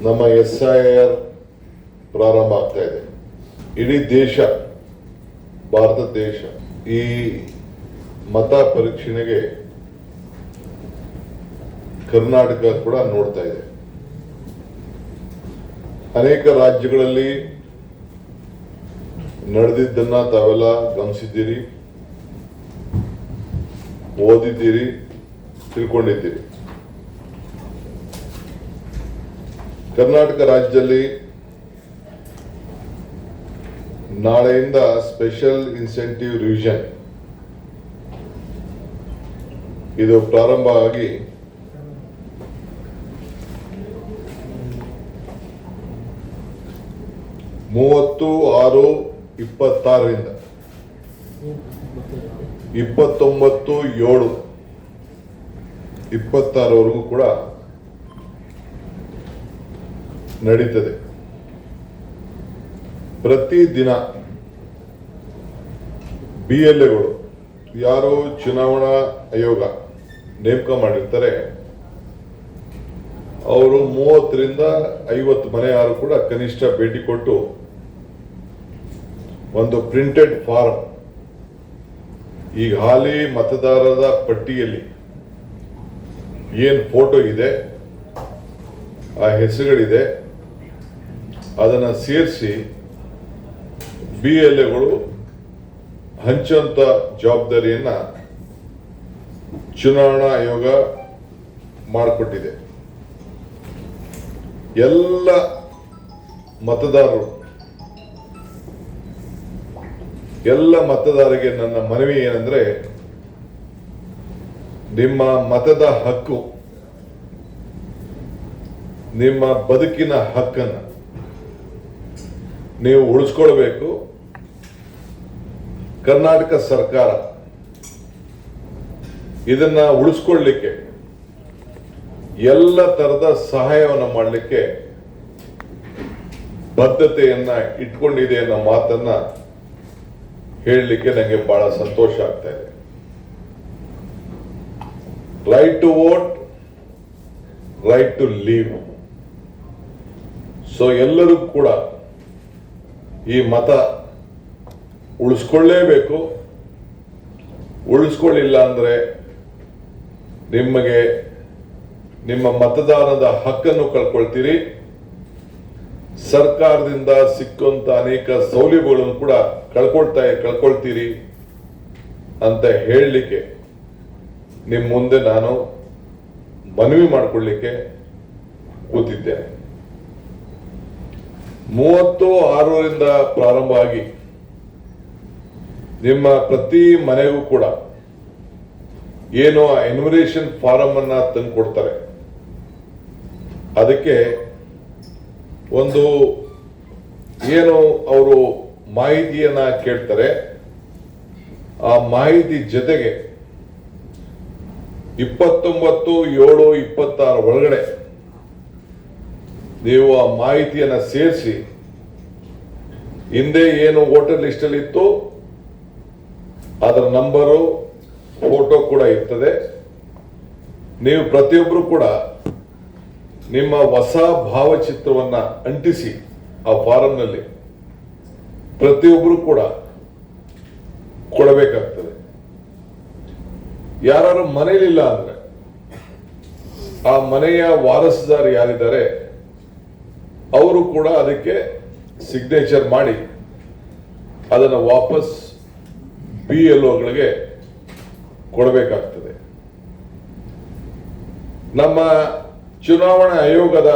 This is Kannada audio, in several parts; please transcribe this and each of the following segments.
ನಮ್ಮ SIR ಪ್ರಾರಂಭ ಆಗ್ತಾ ಇದೆ. ಇಡೀ ದೇಶ, ಭಾರತ ದೇಶ ಈ ಮತ ಪರೀಕ್ಷೆಗೆ ಕರ್ನಾಟಕ ಕೂಡ ನೋಡ್ತಾ ಇದೆ. ಅನೇಕ ರಾಜ್ಯಗಳಲ್ಲಿ ನಡೆದಿದ್ದನ್ನ ತಾವೆಲ್ಲ ಗಮನಿಸಿದ್ದೀರಿ, ಓದಿದ್ದೀರಿ, ತಿಳ್ಕೊಂಡಿದ್ದೀರಿ. ಕರ್ನಾಟಕ ರಾಜ್ಯದಲ್ಲಿ ನಾಳೆಯಿಂದ ಸ್ಪೆಷಲ್ ಇನ್ಸೆಂಟಿವ್ ರಿವಿಷನ್ ಇದು ಪ್ರಾರಂಭ ಆಗಿ 30/6/26 29/7/26 ಕೂಡ ನಡೀತದೆ. ಪ್ರತಿದಿನ BLAಗಳು ಯಾರು ಚುನಾವಣಾ ಆಯೋಗ ನೇಮಕ ಮಾಡಿರ್ತಾರೆ ಅವರು 30ರಿಂದ 50 ಮನೆ ಯಾರು ಕೂಡ ಕನಿಷ್ಠ ಭೇಟಿ ಕೊಟ್ಟು ಒಂದು ಪ್ರಿಂಟೆಡ್ ಫಾರಂ, ಈಗ ಹಾಲಿ ಮತದಾರರ ಪಟ್ಟಿಯಲ್ಲಿ ಏನ್ ಫೋಟೋ ಇದೆ, ಆ ಹೆಸರುಗಳಿದೆ, ಅದನ್ನ ಸೇರಿಸಿ BLAಗಳು ಹಂಚುವಂತ ಜವಾಬ್ದಾರಿಯನ್ನ ಚುನಾವಣಾ ಆಯೋಗ ಮಾಡಿಕೊಟ್ಟಿದೆ. ಎಲ್ಲ ಮತದಾರರಿಗೆ ನನ್ನ ಮನವಿ ಏನಂದ್ರೆ, ನಿಮ್ಮ ಮತದ ಹಕ್ಕು, ನಿಮ್ಮ ಬದುಕಿನ ಹಕ್ಕನ್ನ ನೀವು ಉಳಿಸ್ಕೊಳ್ಬೇಕು. ಕರ್ನಾಟಕ ಸರ್ಕಾರ ಇದನ್ನ ಉಳಿಸ್ಕೊಳ್ಳಲಿಕ್ಕೆ ಎಲ್ಲ ತರದ ಸಹಾಯವನ್ನು ಮಾಡಲಿಕ್ಕೆ ಬದ್ಧತೆಯನ್ನ ಇಟ್ಕೊಂಡಿದೆ ಅನ್ನೋ ಮಾತನ್ನ ಹೇಳಲಿಕ್ಕೆ ನನಗೆ ಬಹಳ ಸಂತೋಷ ಆಗ್ತಾ ಇದೆ. Right to vote, right to leave. So ಎಲ್ಲರೂ ಕೂಡ ಈ ಮತ ಉಳಿಸ್ಕೊಳ್ಳೇಬೇಕು. ಉಳಿಸ್ಕೊಳ್ಳಿಲ್ಲ ಅಂದ್ರೆ ನಿಮಗೆ ನಿಮ್ಮ ಮತದಾನದ ಹಕ್ಕನ್ನು ಕಳ್ಕೊಳ್ತೀರಿ. ಸರ್ಕಾರದಿಂದ ಸಿಕ್ಕುವಂತ ಅನೇಕ ಸೌಲಭ್ಯಗಳನ್ನು ಕೂಡ ಕಳ್ಕೊಳ್ತೀರಿ ಅಂತ ಹೇಳಲಿಕ್ಕೆ ನಿಮ್ಮ ಮುಂದೆ ನಾನು ಮನವಿ ಮಾಡಿಕೊಳ್ಳಿಕ್ಕೆ ಕೂತಿದ್ದೇನೆ. 30/6 ಪ್ರಾರಂಭ ಆಗಿ ನಿಮ್ಮ ಪ್ರತಿ ಮನೆಗೂ ಕೂಡ ಏನು ಎನ್ಯುಮರೇಷನ್ ಫಾರಂ ಅನ್ನ ತಂದು ಕೊಡ್ತಾರೆ, ಅದಕ್ಕೆ ಒಂದು ಏನು ಅವರು ಮಾಹಿತಿಯನ್ನ ಕೇಳ್ತಾರೆ, ಆ ಮಾಹಿತಿ ಜೊತೆಗೆ 29/7/26 ಒಳಗಡೆ ನೀವು ಆ ಮಾಹಿತಿಯನ್ನ ಸೇರಿಸಿ ಹಿಂದೆ ಏನು ವೋಟರ್ ಲಿಸ್ಟ್ ಅಲ್ಲಿ ಇತ್ತು ಅದರ ನಂಬರು, ಫೋಟೋ ಕೂಡ ಇರ್ತದೆ. ನೀವು ಪ್ರತಿಯೊಬ್ಬರು ಕೂಡ ನಿಮ್ಮ ಹೊಸ ಭಾವಚಿತ್ರವನ್ನ ಅಂಟಿಸಿ ಆ ಫಾರಂನಲ್ಲಿ ಪ್ರತಿಯೊಬ್ಬರು ಕೂಡ ಕೊಡಬೇಕಾಗ್ತದೆ. ಯಾರು ಮನೆಯಲ್ಲಿಲ್ಲ ಅಂದ್ರೆ ಆ ಮನೆಯ ವಾರಸುದಾರ ಯಾರಿದ್ದಾರೆ ಅವರು ಕೂಡ ಅದಕ್ಕೆ ಸಿಗ್ನೇಚರ್ ಮಾಡಿ ಅದನ್ನು ವಾಪಸ್ BLOಗಳಿಗೆ ಕೊಡಬೇಕಾಗ್ತದೆ. ನಮ್ಮ ಚುನಾವಣಾ ಆಯೋಗದ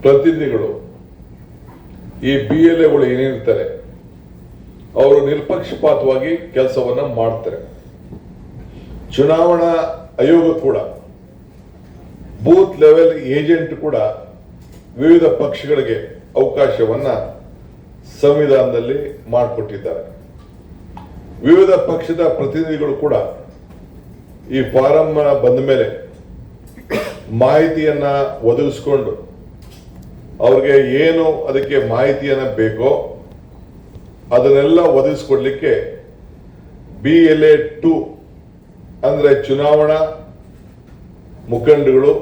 ಪ್ರತಿನಿಧಿಗಳು ಈ BLAಗಳು ಏನಿರ್ತಾರೆ ಅವರು ನಿಷ್ಪಕ್ಷಪಾತವಾಗಿ ಕೆಲಸವನ್ನ ಮಾಡ್ತಾರೆ. ಚುನಾವಣಾ ಆಯೋಗ ಕೂಡ ಬೂತ್ ಲೆವೆಲ್ ಏಜೆಂಟ್ ಕೂಡ ವಿವಿಧ ಪಕ್ಷಗಳಿಗೆ ಅವಕಾಶವನ್ನ ಸಂವಿಧಾನದಲ್ಲಿ ಮಾಡಿಕೊಟ್ಟಿದ್ದಾರೆ. ವಿವಿಧ ಪಕ್ಷದ ಪ್ರತಿನಿಧಿಗಳು ಕೂಡ ಈ ಫಾರಂ ಬಂದ ಮೇಲೆ ಮಾಹಿತಿಯನ್ನ ಒದಗಿಸಿಕೊಂಡು ಅವ್ರಿಗೆ ಏನು ಅದಕ್ಕೆ ಮಾಹಿತಿಯನ್ನ ಬೇಕೋ ಅದನ್ನೆಲ್ಲ ಒದಗಿಸಿಕೊಡ್ಲಿಕ್ಕೆ BLA 2 ಅಂದ್ರೆ ಚುನಾವಣಾ ಮುಖಂಡಗಳು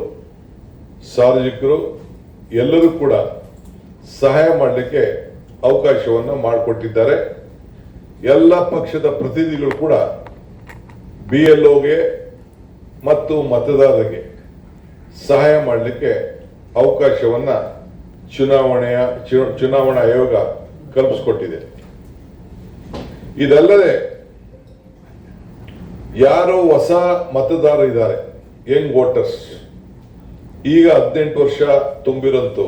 ಸಾರ್ವಜನಿಕರು ಎಲ್ಲರೂ ಕೂಡ ಸಹಾಯ ಮಾಡಲಿಕ್ಕೆ ಅವಕಾಶವನ್ನು ಮಾಡಿಕೊಟ್ಟಿದ್ದಾರೆ. ಎಲ್ಲ ಪಕ್ಷದ ಪ್ರತಿನಿಧಿಗಳು ಕೂಡ BLOಗೆ ಮತ್ತು ಮತದಾರರಿಗೆ ಸಹಾಯ ಮಾಡಲಿಕ್ಕೆ ಅವಕಾಶವನ್ನ ಚುನಾವಣಾ ಆಯೋಗ ಕಲ್ಪಿಸಿಕೊಟ್ಟಿದೆ. ಇದಲ್ಲದೆ ಯಾರು ಹೊಸ ಮತದಾರರಿದ್ದಾರೆ, ಯಂಗ್ ವೋಟರ್ಸ್, ಈಗ 18 ವರ್ಷ ತುಂಬಿರಂತೂ,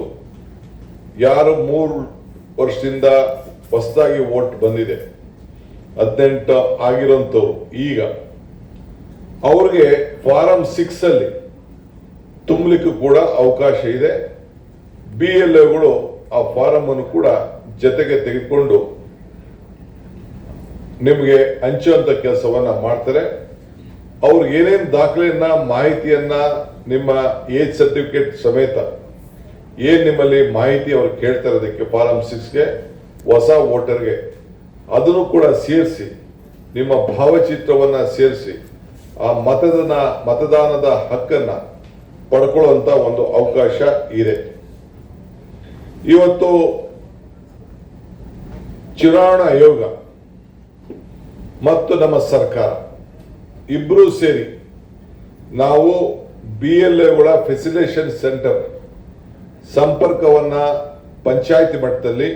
ಯಾರು 3 ವರ್ಷದಿಂದ ಹೊಸದಾಗಿ ವೋಟ್ ಬಂದಿದೆ 18 ಆಗಿರೋಂಥವ್ರು, ಈಗ ಅವ್ರಿಗೆ ಫಾರಂ 6 ಅಲ್ಲಿ ತುಂಬಲಿಕ್ಕೂ ಕೂಡ ಅವಕಾಶ ಇದೆ. BLOಗಳು ಆ ಫಾರಂ ಅನ್ನು ಕೂಡ ಜೊತೆಗೆ ತೆಗೆದುಕೊಂಡು ನಿಮಗೆ ಹಂಚುವಂತ ಕೆಲಸವನ್ನ ಮಾಡ್ತಾರೆ. ಅವ್ರಿಗೆ ಏನೇನು ದಾಖಲೆಯನ್ನ ಮಾಹಿತಿಯನ್ನ ನಿಮ್ಮ ಏಜ್ ಸರ್ಟಿಫಿಕೇಟ್ ಸಮೇತ ಏನ್ ನಿಮ್ಮಲ್ಲಿ ಮಾಹಿತಿ ಅವ್ರು ಕೇಳ್ತಾ ಇರೋದಕ್ಕೆ ಫಾರಂ 6ಗೆ ಹೊಸ ವೋಟರ್ಗೆ ಅದನ್ನು ಕೂಡ ಸೇರಿಸಿ ನಿಮ್ಮ ಭಾವಚಿತ್ರವನ್ನ ಸೇರಿಸಿ ಆ ಮತದಾನದ ಹಕ್ಕನ್ನ ಪಡ್ಕೊಳ್ಳುವಂತ ಒಂದು ಅವಕಾಶ ಇದೆ. ಇವತ್ತು ಚುನಾವಣಾ ಆಯೋಗ ಮತ್ತು ನಮ್ಮ ಸರ್ಕಾರ ಇಬ್ರು ಸೇರಿ ನಾವು BLOಗಳ ಫೆಸಿಲಿಟೇಷನ್ ಸೆಂಟರ್ ಸಂಪರ್ಕವನ್ನ ಪಂಚಾಯತಿ ಮಟ್ಟದಲ್ಲಿ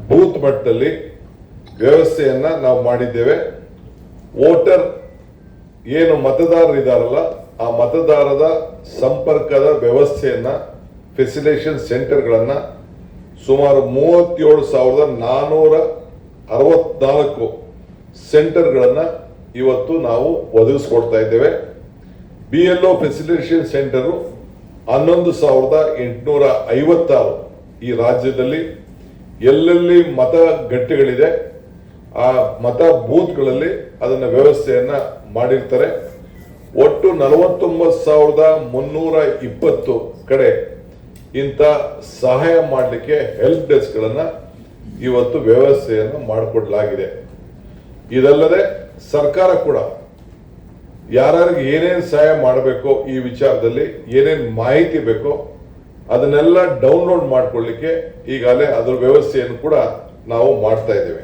ಬೂತ್ ಮಟ್ಟದಲ್ಲಿ ವ್ಯವಸ್ಥೆಯನ್ನ ನಾವು ಮಾಡಿದ್ದೇವೆ. ವೋಟರ್ ಏನು ಮತದಾರರಿದ್ದಾರಲ್ಲ ಆ ಮತದಾರರ ಸಂಪರ್ಕದ ವ್ಯವಸ್ಥೆಯನ್ನ ಫೆಸಿಲಿಟೇಷನ್ ಸೆಂಟರ್ಗಳನ್ನ ಸುಮಾರು 37,464 ಸೆಂಟರ್ಗಳನ್ನ ಇವತ್ತು ನಾವು ಒದಗಿಸ್ಕೊಡ್ತಾ ಇದ್ದೇವೆ. BLO ಫೆಸಿಲಿಟೇಷನ್ ಸೆಂಟರ್ 11,856 ಈ ರಾಜ್ಯದಲ್ಲಿ ಎಲ್ಲೆಲ್ಲಿ ಮತಗಟ್ಟೆಗಳಿದೆ ಆ ಮತ ಬೂತ್ಗಳಲ್ಲಿ ಅದನ್ನ ವ್ಯವಸ್ಥೆಯನ್ನ ಮಾಡಿರ್ತಾರೆ. ಒಟ್ಟು 49,320 ಕಡೆ ಇಂಥ ಸಹಾಯ ಮಾಡಲಿಕ್ಕೆ ಹೆಲ್ಪ್ ಡೆಸ್ಕ್ ಗಳನ್ನ ಇವತ್ತು ವ್ಯವಸ್ಥೆಯನ್ನು ಮಾಡಿಕೊಡಲಾಗಿದೆ. ಇದಲ್ಲದೆ ಸರ್ಕಾರ ಕೂಡ ಯಾರ್ಯಾರಿಗೆ ಏನೇನು ಸಹಾಯ ಮಾಡಬೇಕೋ ಈ ವಿಚಾರದಲ್ಲಿ ಏನೇನು ಮಾಹಿತಿ ಬೇಕೋ ಅದನ್ನೆಲ್ಲ ಡೌನ್ಲೋಡ್ ಮಾಡ್ಕೊಳ್ಳಿಕ್ಕೆ ಈಗಾಗಲೇ ಅದರ ವ್ಯವಸ್ಥೆಯನ್ನು ಕೂಡ ನಾವು ಮಾಡ್ತಾ ಇದ್ದೇವೆ.